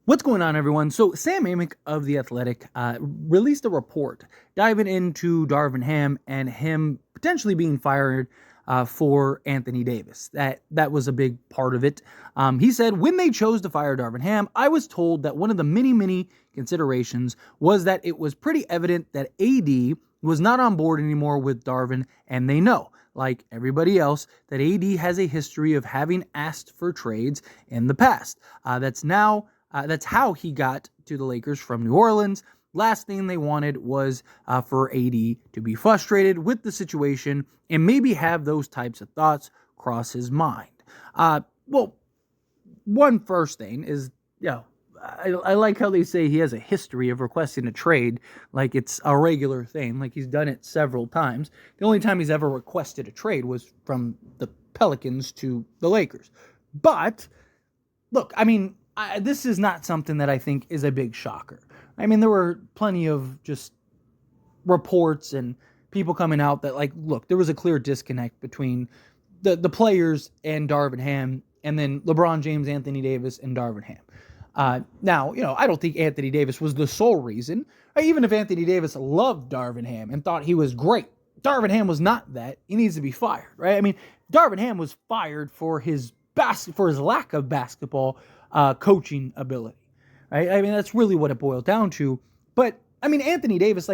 What's going on, everyone? So Sam Amick of The Athletic released a report diving into Darvin Ham and him potentially being fired for Anthony Davis. That was a big part of it. He said, when they chose to fire Darvin Ham, I was told that one of the many considerations was that it was pretty evident that AD was not on board anymore with Darvin, and they know, like everybody else, that AD has a history of having asked for trades in the past. That's how he got to the Lakers from New Orleans. Last thing they wanted was for AD to be frustrated with the situation and maybe have those types of thoughts cross his mind. One first thing is, I like how they say he has a history of requesting a trade like it's a regular thing, like he's done it several times. The only time he's ever requested a trade was from the Pelicans to the Lakers. But, look, this is not something that I think is a big shocker. There were plenty of just reports and people coming out that, look, there was a clear disconnect between the players and Darvin Ham, and then LeBron James, Anthony Davis, and Darvin Ham. Now, I don't think Anthony Davis was the sole reason. Even if Anthony Davis loved Darvin Ham and thought he was great, Darvin Ham was not that. He needs to be fired, right? Darvin Ham was fired for his lack of basketball coaching ability, right? That's really what it boiled down to. But Anthony Davis,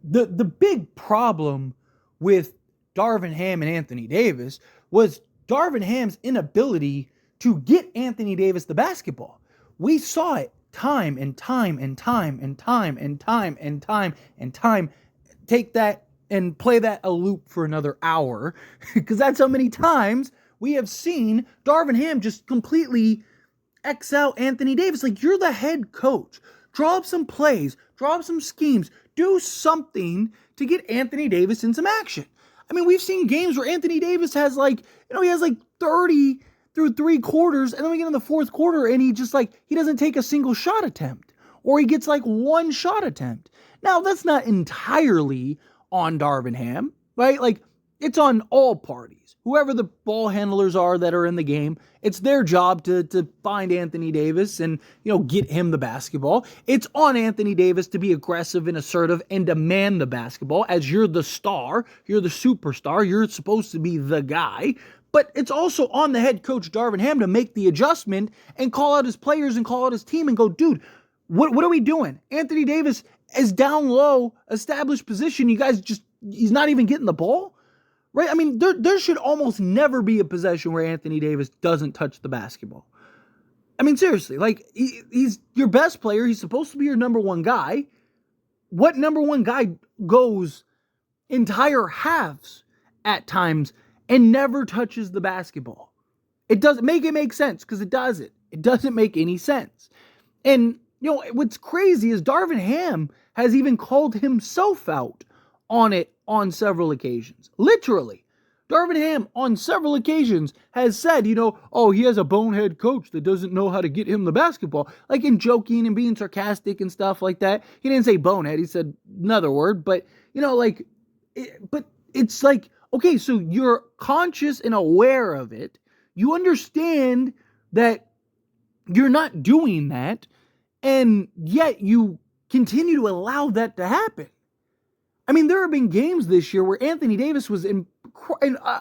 the big problem with Darvin Ham and Anthony Davis was Darvin Ham's inability to get Anthony Davis the basketball. We saw it time and time. Take that and play that a loop for another hour, because that's how many times we have seen Darvin Ham just completely X out Anthony Davis. You're the head coach. Draw up some plays. Draw up some schemes. Do something to get Anthony Davis in some action. We've seen games where Anthony Davis has he has 30 through 3 quarters, and then we get in the fourth quarter and he just he doesn't take a single shot attempt, or he gets 1 shot attempt. Now, that's not entirely on Darvin Ham, right? It's on all parties. Whoever the ball handlers are that are in the game, it's their job to find Anthony Davis and, get him the basketball. It's on Anthony Davis to be aggressive and assertive and demand the basketball, as you're the star, you're the superstar, you're supposed to be the guy. But it's also on the head coach, Darvin Ham, to make the adjustment and call out his players and call out his team and go, dude, what are we doing? Anthony Davis is down low, established position. You guys he's not even getting the ball. Right? There should almost never be a possession where Anthony Davis doesn't touch the basketball. Seriously, he's your best player. He's supposed to be your number one guy. What number one guy goes entire halves at times and never touches the basketball? It doesn't make sense, because it doesn't. It doesn't make any sense. And, what's crazy is Darvin Ham has even called himself out on it on several occasions. Literally, Darvin Ham on several occasions has said, he has a bonehead coach that doesn't know how to get him the basketball. In joking and being sarcastic and stuff like that. He didn't say bonehead, he said another word, but, but it's okay, so you're conscious and aware of it. You understand that you're not doing that, and yet you continue to allow that to happen. There have been games this year where Anthony Davis was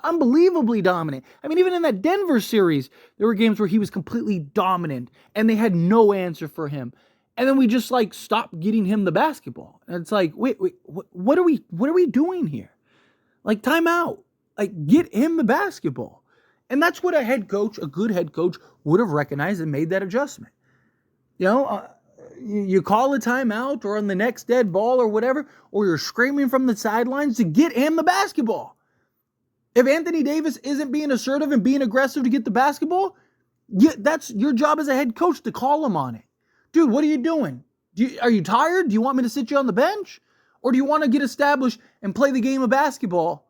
unbelievably dominant. Even in that Denver series, there were games where he was completely dominant and they had no answer for him. And then we just stopped getting him the basketball. And it's wait, what are we doing here? Time out. Get him the basketball. And that's what a good head coach would have recognized and made that adjustment. You call a timeout or on the next dead ball or whatever, or you're screaming from the sidelines to get him the basketball. If Anthony Davis isn't being assertive and being aggressive to get the basketball, that's your job as a head coach to call him on it. Dude, what are you doing? Are you tired? Do you want me to sit you on the bench? Or do you want to get established and play the game of basketball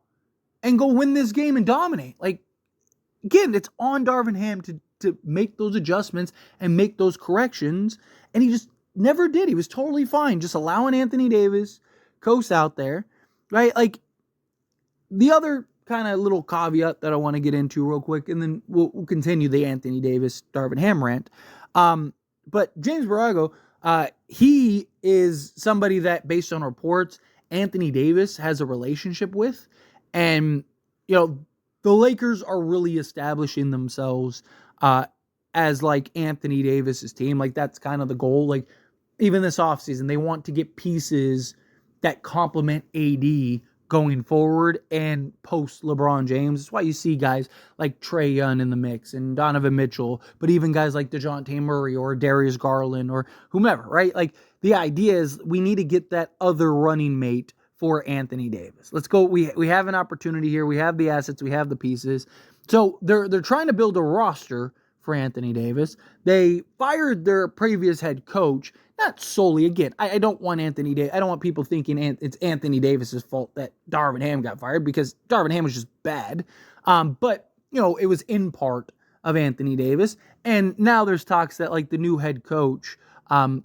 and go win this game and dominate? Again, it's on Darvin Ham to make those adjustments and make those corrections. And he just never did. He was totally fine just allowing Anthony Davis coast out there, right? The other kind of little caveat that I want to get into real quick, and then we'll continue the Anthony Davis, Darvin Ham rant. But James Borrego, he is somebody that, based on reports, Anthony Davis has a relationship with. And, the Lakers are really establishing themselves as like Anthony Davis's team. Like, that's kind of the goal. Like, even this offseason, they want to get pieces that complement AD going forward and post LeBron James. That's why you see guys like Trae Young in the mix and Donovan Mitchell, but even guys like DeJounte Murray or Darius Garland or whomever, right? Like, the idea is we need to get that other running mate for Anthony Davis. Let's go. We have an opportunity here. We have the assets. We have the pieces. So they're trying to build a roster for Anthony Davis. They fired their previous head coach, not solely. Again, I don't want Anthony Davis. I don't want people thinking it's Anthony Davis's fault that Darvin Ham got fired, because Darvin Ham was just bad. But it was in part of Anthony Davis. And now there's talks that like the new head coach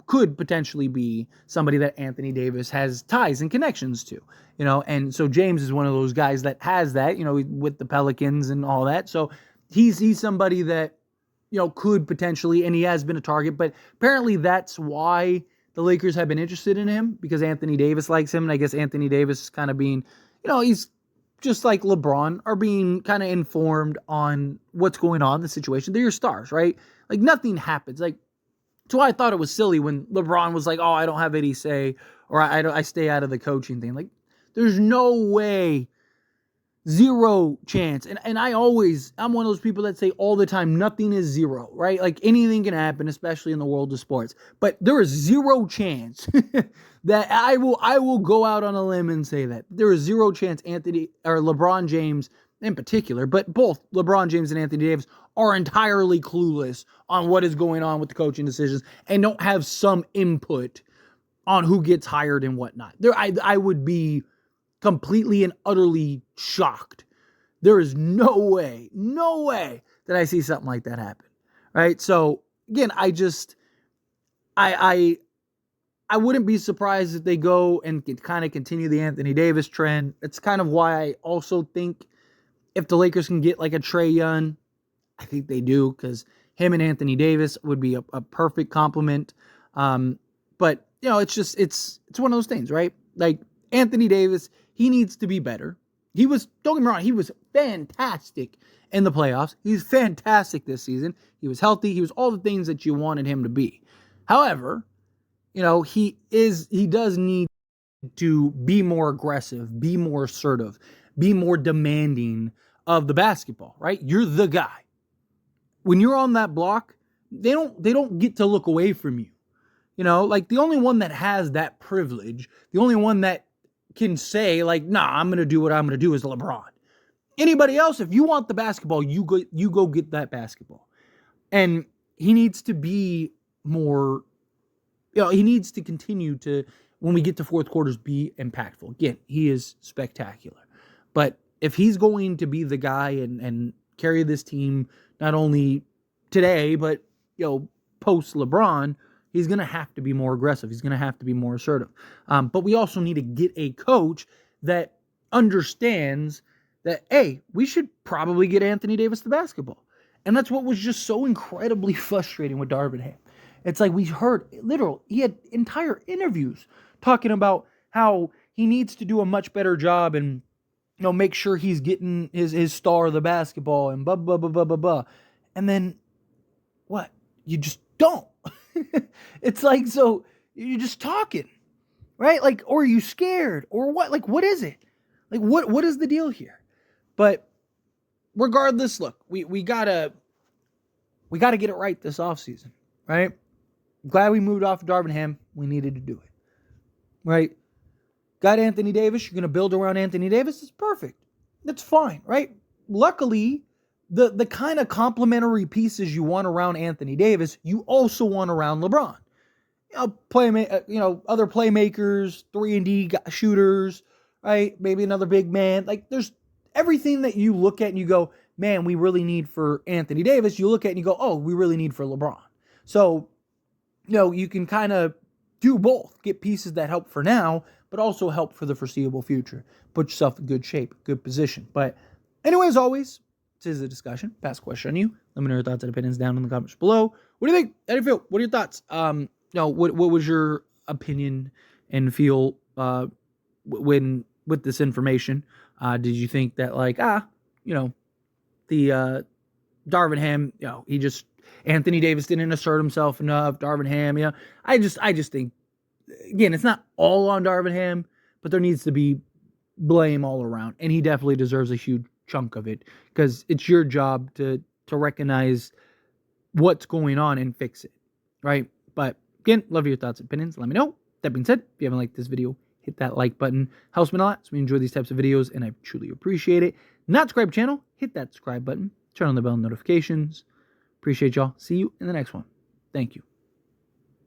could potentially be somebody that Anthony Davis has ties and connections to, and so James is one of those guys that has that, with the Pelicans and all that. So he's somebody that, could potentially, and he has been a target, but apparently that's why the Lakers have been interested in him, because Anthony Davis likes him. And I guess Anthony Davis is kind of being, he's just like LeBron, are being kind of informed on what's going on, the situation. They're your stars, right? Like, nothing happens. Like, so I thought it was silly when LeBron was like, oh, I don't have any say, or I stay out of the coaching thing. Like, there's no way, zero chance. And I'm one of those people that say all the time, nothing is zero, right? Like, anything can happen, especially in the world of sports. But there is zero chance that I will go out on a limb and say that there is zero chance Anthony or LeBron James in particular, but both LeBron James and Anthony Davis are entirely clueless on what is going on with the coaching decisions and don't have some input on who gets hired and whatnot. I would be completely and utterly shocked. There is no way that I see something like that happen. Right? So again, I wouldn't be surprised if they go and kind of continue the Anthony Davis trend. It's kind of why I also think if the Lakers can get like a Trae Young, I think they do, because him and Anthony Davis would be a perfect complement. But it's one of those things, right? Like, Anthony Davis, he needs to be better. Don't get me wrong, he was fantastic in the playoffs. He's fantastic this season. He was healthy. He was all the things that you wanted him to be. However, he does need to be more aggressive, be more assertive, be more demanding of the basketball, right? You're the guy. When you're on that block, they don't get to look away from you. Like, the only one that has that privilege, the only one that can say like, nah, I'm going to do what I'm going to do is LeBron. Anybody else, if you want the basketball, you go get that basketball. And he needs to be more, he needs to continue to, when we get to fourth quarters, be impactful. Again, he is spectacular. But if he's going to be the guy and carry this team, not only today, but, post LeBron, he's going to have to be more aggressive. He's going to have to be more assertive. But we also need to get a coach that understands that, hey, we should probably get Anthony Davis the basketball. And that's what was just so incredibly frustrating with Darvin Ham. It's like we heard, he had entire interviews talking about how he needs to do a much better job and, make sure he's getting his star of the basketball and blah, blah, blah, blah, blah, blah. And then what? You just don't. It's like, so you're just talking, right? Like, or are you scared or what? Like, what is it? Like, what is the deal here? But regardless, look, we gotta get it right this offseason, right? Glad we moved off of Darvin Ham. We needed to do it, right? Got Anthony Davis. You're going to build around Anthony Davis. It's perfect. That's fine, right? Luckily, the kind of complementary pieces you want around Anthony Davis, you also want around LeBron. Other playmakers, 3-and-D shooters, right? Maybe another big man. Like, there's everything that you look at and you go, man, we really need for Anthony Davis. You look at it and you go, oh, we really need for LeBron. So, you can kind of do both. Get pieces that help for now, but also help for the foreseeable future. Put yourself in good shape, good position. But anyway, as always, is a discussion. Pass the question on you. Let me know your thoughts and opinions down in the comments below. What do you think? How do you feel? What are your thoughts? What was your opinion and feel when with this information? Did you think that the Darvin Ham, Anthony Davis didn't assert himself enough. Darvin Ham, I just think, again, it's not all on Darvin Ham, but there needs to be blame all around, and he definitely deserves a huge chunk of it because it's your job to recognize what's going on and fix it, right? But again, love your thoughts and opinions. Let me know. That being said, if you haven't liked this video, hit that like button. Helps me a lot, so we enjoy these types of videos, and I truly appreciate it. Not subscribe to the channel, hit that subscribe button. Turn on the bell notifications. Appreciate y'all. See you in the next one. Thank you.